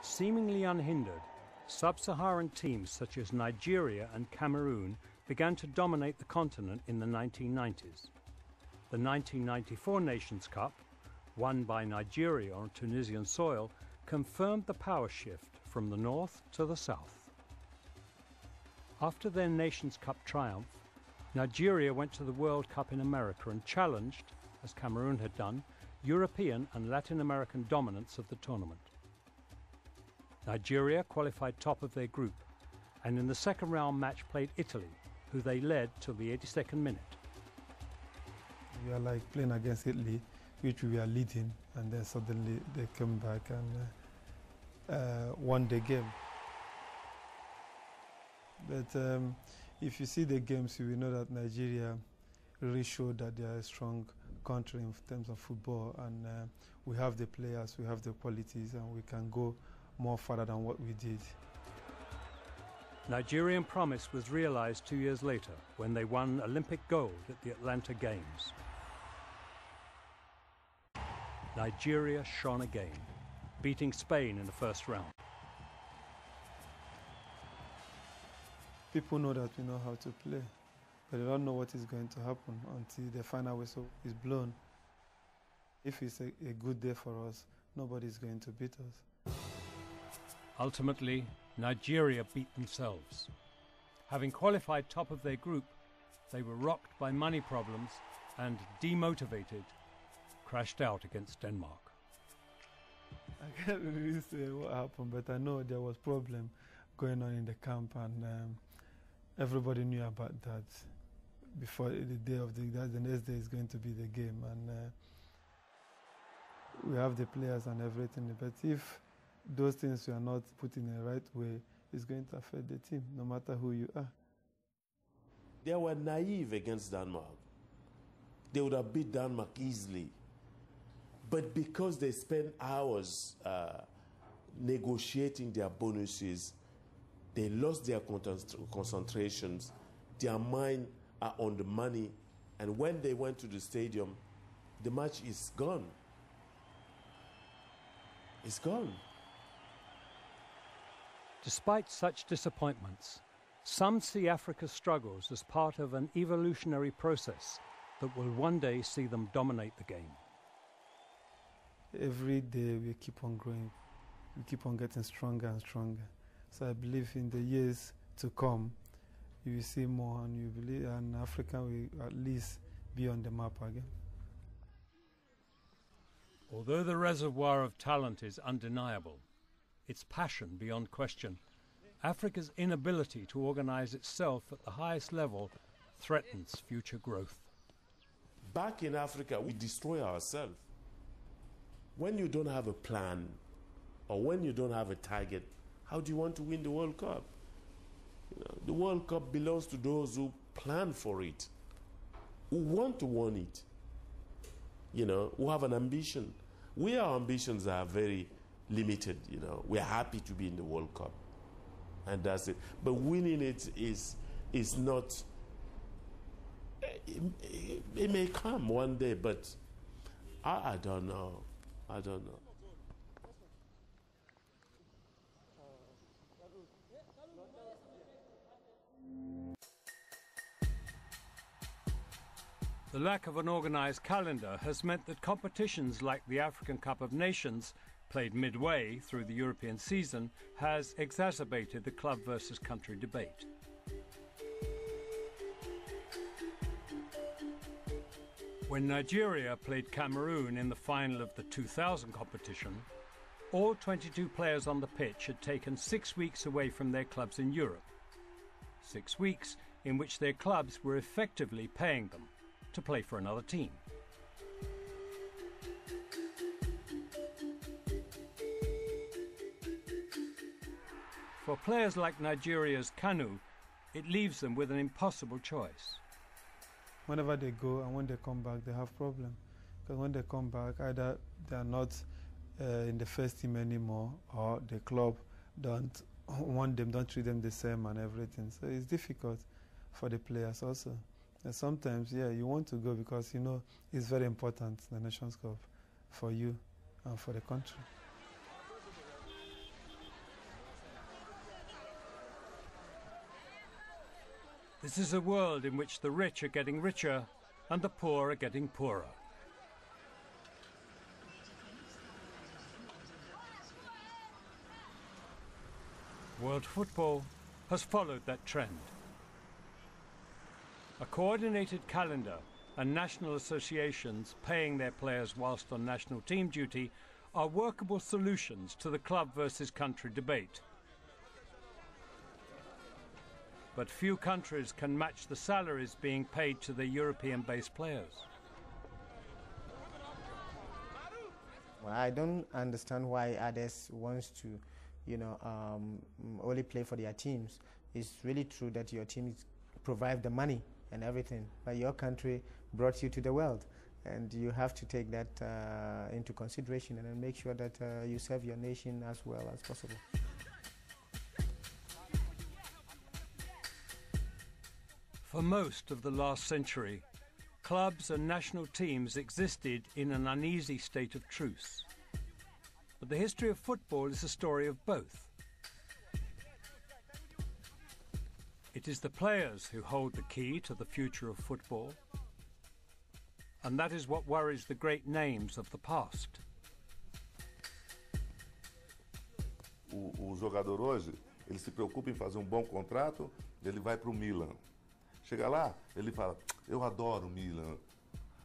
Seemingly unhindered, sub-Saharan teams such as Nigeria and Cameroon began to dominate the continent in the 1990s. The 1994 Nations Cup, won by Nigeria on Tunisian soil, confirmed the power shift from the north to the south. After their Nations Cup triumph, Nigeria went to the World Cup in America and challenged, as Cameroon had done, European and Latin American dominance of the tournament. Nigeria qualified top of their group, and in the second round match played Italy, who they led till the 82nd minute. We are like playing against Italy, which we are leading, and then suddenly they came back and won the game. But if you see the games, you will know that Nigeria really showed that they are a strong country in terms of football, and we have the players, we have the qualities, and we can go more further than what we did. Nigerian promise was realized 2 years later when they won Olympic gold at the Atlanta Games. Nigeria shone again, beating Spain in the first round. People know that we know how to play, but they don't know what is going to happen until the final whistle is blown. If it's a good day for us, nobody is going to beat us. Ultimately, Nigeria beat themselves. Having qualified top of their group, they were rocked by money problems and, demotivated, crashed out against Denmark. I can't really say what happened, but I know there was problem going on in the camp, and everybody knew about that before the day of the next day is going to be the game, and we have the players and everything, but if those things were not put in the right way, it's going to affect the team, no matter who you are. They were naive against Denmark. They would have beat Denmark easily. But because they spent hours negotiating their bonuses, they lost their concentrations. Their mind are on the money. And when they went to the stadium, the match is gone. It's gone. Despite such disappointments, some see Africa's struggles as part of an evolutionary process that will one day see them dominate the game. Every day we keep on growing, we keep on getting stronger and stronger. So I believe in the years to come, you will see more, and you believe, and Africa will at least be on the map again. Although the reservoir of talent is undeniable, its passion beyond question, Africa's inability to organize itself at the highest level threatens future growth. Back in Africa, we destroy ourselves. When you don't have a plan, or when you don't have a target, how do you want to win the World Cup? You know, the World Cup belongs to those who plan for it, who want to win it, you know, who have an ambition. Our ambitions are very limited, you know. We're happy to be in the World Cup, and that's it. But winning it is not, it may come one day, but I don't know. I don't know. The lack of an organized calendar has meant that competitions like the African Cup of Nations, played midway through the European season, has exacerbated the club versus country debate. When Nigeria played Cameroon in the final of the 2000 competition, all 22 players on the pitch had taken 6 weeks away from their clubs in Europe. 6 weeks in which their clubs were effectively paying them to play for another team. For players like Nigeria's Kanu, it leaves them with an impossible choice. Whenever they go and when they come back, they have problems. Because when they come back, either they are not in the first team anymore, or the club don't want them, don't treat them the same and everything. So it's difficult for the players also. And sometimes, yeah, you want to go because you know it's very important, the Nations Cup, for you and for the country. This is a world in which the rich are getting richer and the poor are getting poorer. World football has followed that trend. A coordinated calendar and national associations paying their players whilst on national team duty are workable solutions to the club versus country debate. But few countries can match the salaries being paid to their European-based players. Well, I don't understand why others want to, only play for their teams. It's really true that your teams provide the money and everything, but your country brought you to the world, and you have to take that into consideration and then make sure that you serve your nation as well as possible. For most of the last century, clubs and national teams existed in an uneasy state of truce. But the history of football is a story of both. It is the players who hold the key to the future of football, and that is what worries the great names of the past. O jogador hoje, ele se preocupa em fazer bom contrato, ele vai para o Milan. Chega lá, ele fala, eu adoro o Milan.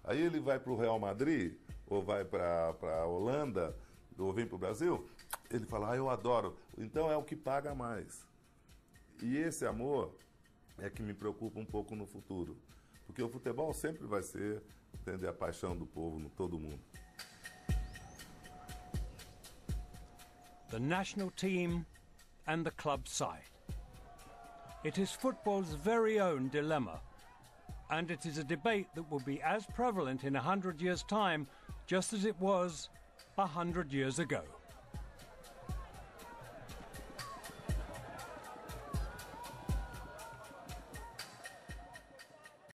Aí ele vai para o Real Madrid, ou vai para a Holanda, ou vem para o Brasil, ele fala, eu adoro. Então é o que paga mais. E esse amor é que me preocupa pouco no futuro. Porque o futebol sempre vai ser, entender, a paixão do povo, no todo mundo. The national team and the club side. It is football's very own dilemma, and it is a debate that will be as prevalent in 100 years' time just as it was 100 years ago.